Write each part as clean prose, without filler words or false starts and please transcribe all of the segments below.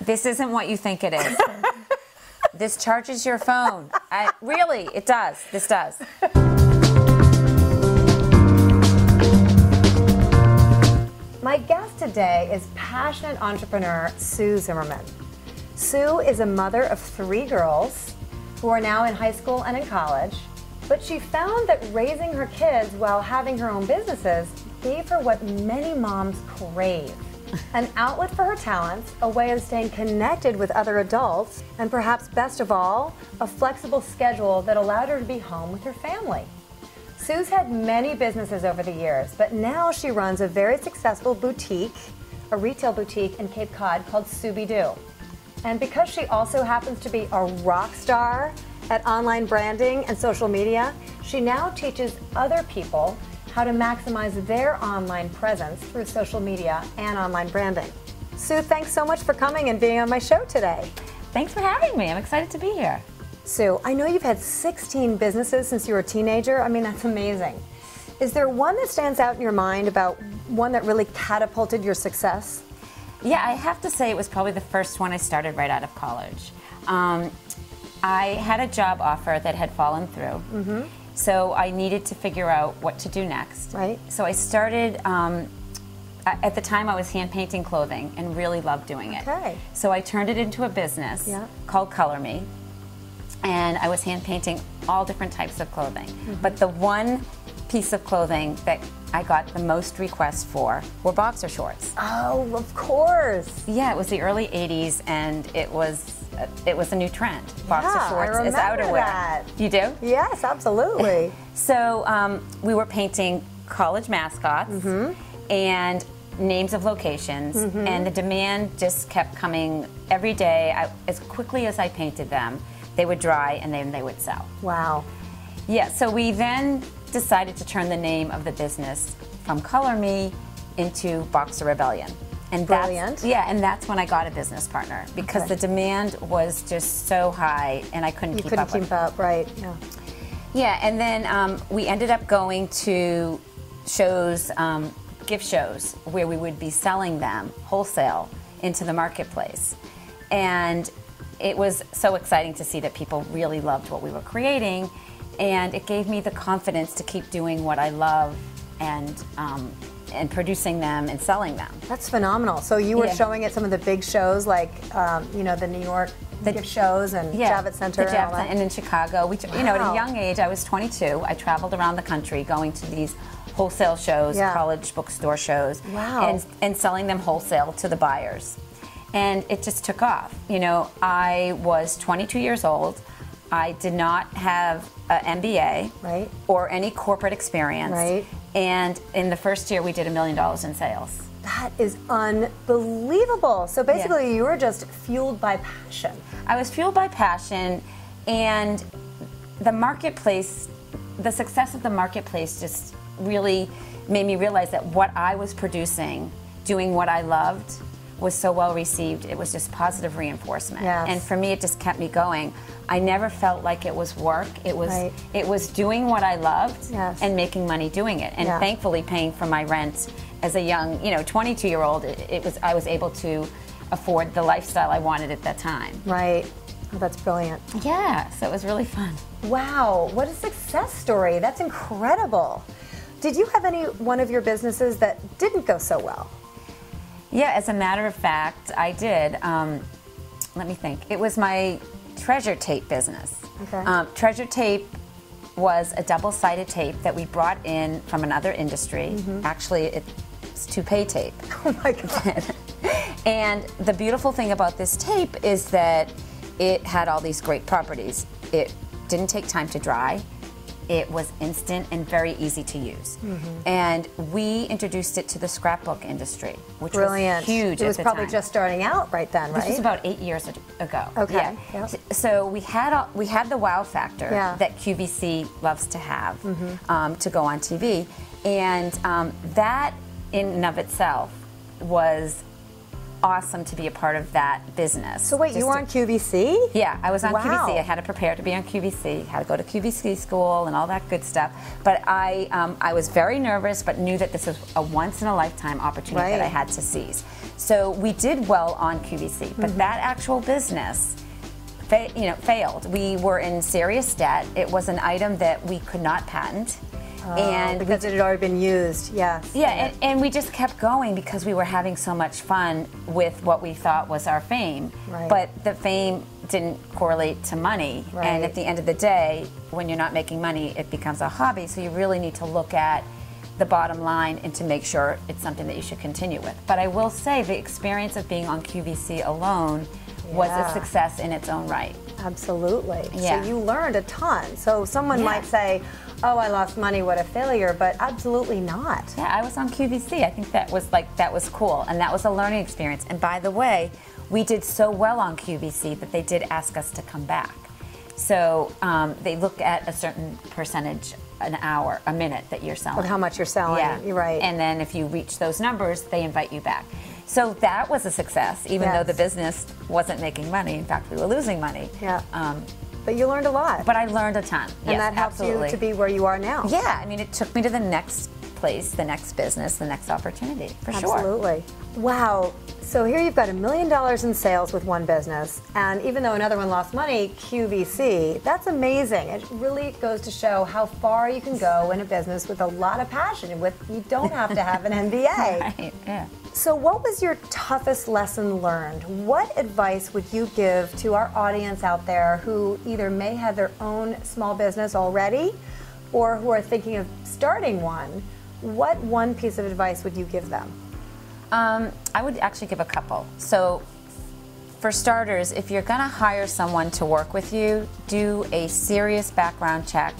This isn't what you think it is. This charges your phone. Really, it does. This does. My guest today is passionate entrepreneur Sue Zimmerman. Sue is a mother of 3 girls who are now in high school and in college, but she found that raising her kids while having her own businesses gave her what many moms crave. An outlet for her talents, a way of staying connected with other adults, and perhaps best of all, a flexible schedule that allowed her to be home with her family. Sue's had many businesses over the years, but now she runs a very successful boutique, a retail boutique in Cape Cod called Sue-Be-Doo. And because she also happens to be a rock star at online branding and social media, she now teaches other people how to maximize their online presence through social media and online branding. Sue, thanks so much for coming and being on my show today. Thanks for having me. I'm excited to be here. Sue, I know you've had 16 businesses since you were a teenager. I mean, that's amazing. Is there one that stands out in your mind about one that really catapulted your success? Yeah, I have to say it was probably the first one I started right out of college. I had a job offer that had fallen through, so I needed to figure out what to do next. Right. So I started, at the time I was hand painting clothing and really loved doing it. Okay. So I turned it into a business called Color Me, and I was hand painting all different types of clothing. But the one piece of clothing that I got the most requests for were boxer shorts. Oh, of course. Yeah, it was the early 80s, and it was a new trend. Boxer shorts I is outerwear. that. You do? Yes, absolutely. So we were painting college mascots and names of locations, and the demand just kept coming every day. As quickly as I painted them, they would dry and then they would sell. Wow. Yeah, so we then decided to turn the name of the business from Color Me into Boxer Rebellion. And Brilliant. And that's when I got a business partner, because the demand was just so high and I couldn't keep up. You couldn't keep up, right? Yeah. Yeah, and then we ended up going to shows, gift shows, where we would be selling them wholesale into the marketplace. And it was so exciting to see that people really loved what we were creating, and it gave me the confidence to keep doing what I love and producing them and selling them. That's phenomenal. So you were showing at some of the big shows, like you know, the New York gift shows and Javits Center and all that. And in Chicago. You know, at a young age, I was 22. I traveled around the country going to these wholesale shows, college bookstore shows, and selling them wholesale to the buyers. And it just took off. You know, I was 22 years old. I did not have an MBA or any corporate experience. And in the first year, we did $1 million in sales. That is unbelievable. So basically, you were just fueled by passion. I was fueled by passion, and the marketplace, the success of the marketplace just really made me realize that what I was producing, doing what I loved, was so well received. It was just positive reinforcement. And for me, it just kept me going. I never felt like it was work. It was doing what I loved and making money doing it, and thankfully paying for my rent as a young, 22-year-old. I was able to afford the lifestyle I wanted at that time. Right. Oh, that's brilliant. Yeah, so it was really fun. Wow, what a success story. That's incredible. Did you have any one of your businesses that didn't go so well? Yeah, as a matter of fact, I did. Let me think. It was my treasure tape business. Treasure tape was a double-sided tape that we brought in from another industry. Actually, it's toupee tape. Oh my God. And the beautiful thing about this tape is that it had all these great properties. It didn't take time to dry. It was instant and very easy to use. And we introduced it to the scrapbook industry, which was huge. It was probably just starting out right then, right? This was about 8 years ago. Okay. So we had the wow factor that QVC loves to have to go on TV, and that in and of itself was awesome to be a part of that business. So wait, you were on QVC? Yeah, I was on QVC. I had to prepare to be on QVC, had to go to QVC school and all that good stuff. But I was very nervous, but knew that this was a once-in-a-lifetime opportunity that I had to seize. So we did well on QVC, but that actual business failed. We were in serious debt. It was an item that we could not patent. And because it had already been used, yes. Yeah, and we just kept going because we were having so much fun with what we thought was our fame. Right. But the fame didn't correlate to money. Right. And at the end of the day, when you're not making money, it becomes a hobby. So you really need to look at the bottom line and to make sure it's something that you should continue with. But I will say the experience of being on QVC alone was a success in its own right. Absolutely. Yeah. So you learned a ton. So someone might say, oh, I lost money, what a failure, but absolutely not. Yeah, I was on QVC. I think that was cool, and that was a learning experience. And by the way, we did so well on QVC that they did ask us to come back. So they look at a certain percentage an hour, a minute that you're selling. Of how much you're selling, yeah. You're right. And then if you reach those numbers, they invite you back. So that was a success, even though the business wasn't making money. In fact, we were losing money. Yeah. But you learned a lot. But I learned a ton. And that helps you to be where you are now. Yeah, I mean, it took me to the next place, the next business, the next opportunity, for sure. Absolutely. Wow. So here you've got $1 million in sales with one business, and even though another one lost money, QVC, that's amazing. It really goes to show how far you can go in a business with a lot of passion. You don't have to have an MBA. Right, yeah. So what was your toughest lesson learned? What advice would you give to our audience out there who either may have their own small business already or who are thinking of starting one? What one piece of advice would you give them? I would actually give a couple. So for starters, if you're going to hire someone to work with you, do a serious background check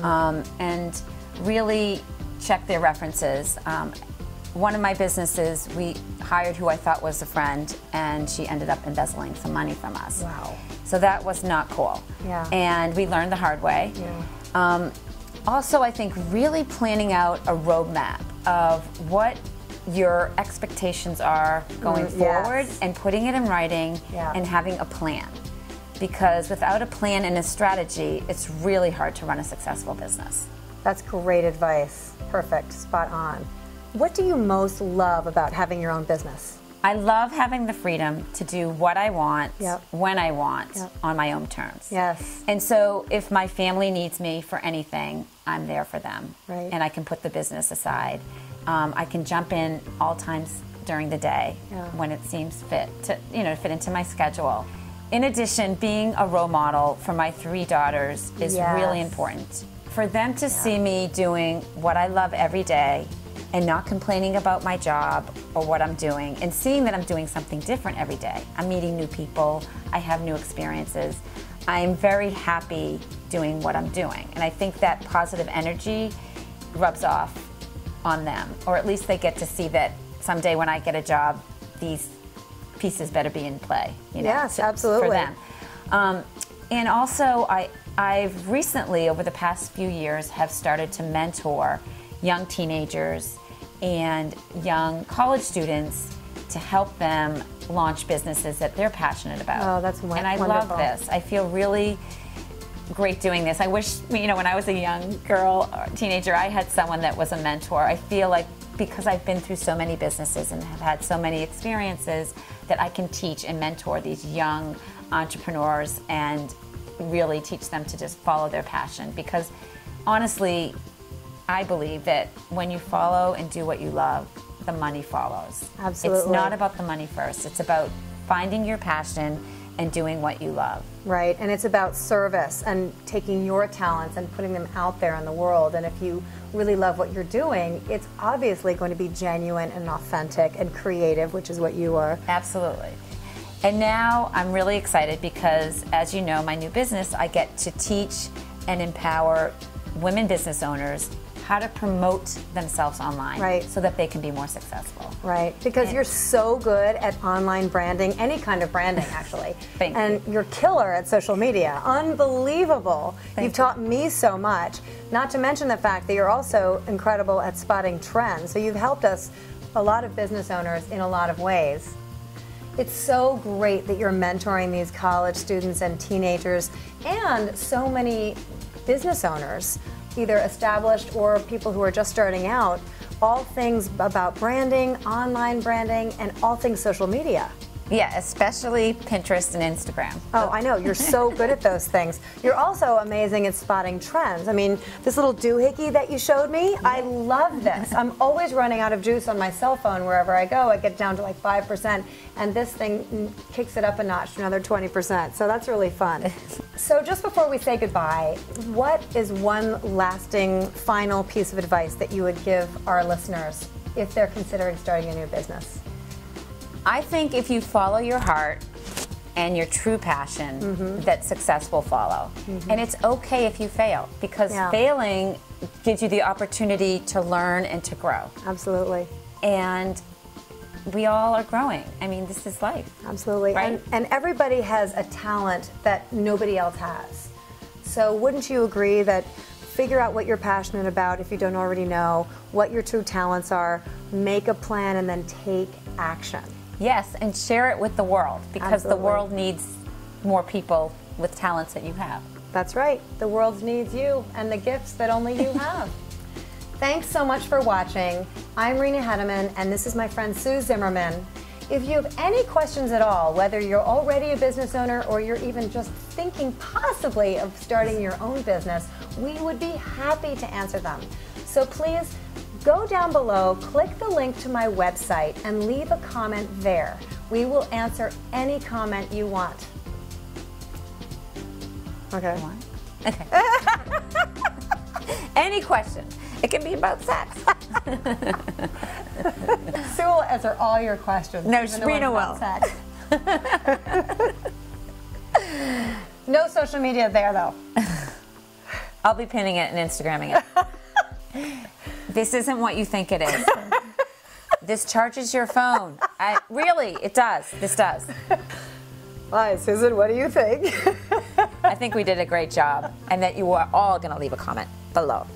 and really check their references. One of my businesses, we hired who I thought was a friend, and she ended up embezzling some money from us. Wow. So that was not cool. Yeah. And we learned the hard way. Yeah. Also, I think really planning out a roadmap of what your expectations are going forward and putting it in writing and having a plan. Because without a plan and a strategy, it's really hard to run a successful business. That's great advice. Perfect. Spot on. What do you most love about having your own business? I love having the freedom to do what I want, when I want, on my own terms. Yes. And so if my family needs me for anything, I'm there for them. Right. And I can put the business aside. I can jump in all times during the day when it seems fit to fit into my schedule. In addition, being a role model for my 3 daughters is really important. For them to see me doing what I love every day and not complaining about my job or what I'm doing, and seeing that I'm doing something different every day. I'm meeting new people, I have new experiences. I'm very happy doing what I'm doing. And I think that positive energy rubs off on them, or at least they get to see that someday when I get a job, these pieces better be in play. Yes, absolutely. For them. And also, I've recently, over the past few years, have started to mentor young teenagers and young college students to help them launch businesses that they're passionate about. Oh, that's wonderful. And I love this. I feel really great doing this. I wish, when I was a young girl or teenager, I had someone that was a mentor. I feel like because I've been through so many businesses and have had so many experiences that I can teach and mentor these young entrepreneurs and really teach them to just follow their passion. Because honestly, I believe that when you follow and do what you love, the money follows. Absolutely. It's not about the money first. It's about finding your passion and doing what you love. Right, and it's about service and taking your talents and putting them out there in the world. And if you really love what you're doing, it's obviously going to be genuine and authentic and creative, which is what you are. Absolutely. And now I'm really excited because, as you know, my new business, I get to teach and empower women business owners how to promote themselves online so that they can be more successful. Right, because you're so good at online branding, any kind of branding actually. Thank you. And you're killer at social media. Unbelievable. You've taught me so much. Not to mention the fact that you're also incredible at spotting trends. So you've helped us, a lot of business owners, in a lot of ways. It's so great that you're mentoring these college students and teenagers and so many business owners, either established or people who are just starting out. all things about branding, online branding, and all things social media. Yeah, especially Pinterest and Instagram. Oh, I know. You're so good at those things. You're also amazing at spotting trends. I mean, this little doohickey that you showed me, I love this. I'm always running out of juice on my cell phone wherever I go. I get down to like 5%, and this thing kicks it up a notch to another 20%. So that's really fun. So just before we say goodbye, what is one lasting final piece of advice that you would give our listeners if they're considering starting a new business? I think if you follow your heart and your true passion, that success will follow. And it's okay if you fail, because failing gives you the opportunity to learn and to grow. Absolutely. And we all are growing. I mean, this is life. Absolutely. Right? And everybody has a talent that nobody else has. So wouldn't you agree that figure out what you're passionate about if you don't already know, what your true talents are, make a plan, and then take action? Yes, and share it with the world, because Absolutely. the world needs more people with talents that you have. That's right. The world needs you and the gifts that only you have. Thanks so much for watching. I'm Rena Hedeman, and this is my friend Sue Zimmerman. If you have any questions at all, whether you're already a business owner or you're even just thinking possibly of starting your own business, we would be happy to answer them. So please go down below, click the link to my website, and leave a comment there. We will answer any comment you want. Okay. Okay. Any question. It can be about sex. Sue will answer all your questions. No, even the ones Rena about will. sex. No social media there, though. I'll be pinning it and Instagramming it. This isn't what you think it is. This charges your phone. Really, it does. This does. Hi, Susan, what do you think? I think we did a great job, and that you are all going to leave a comment below.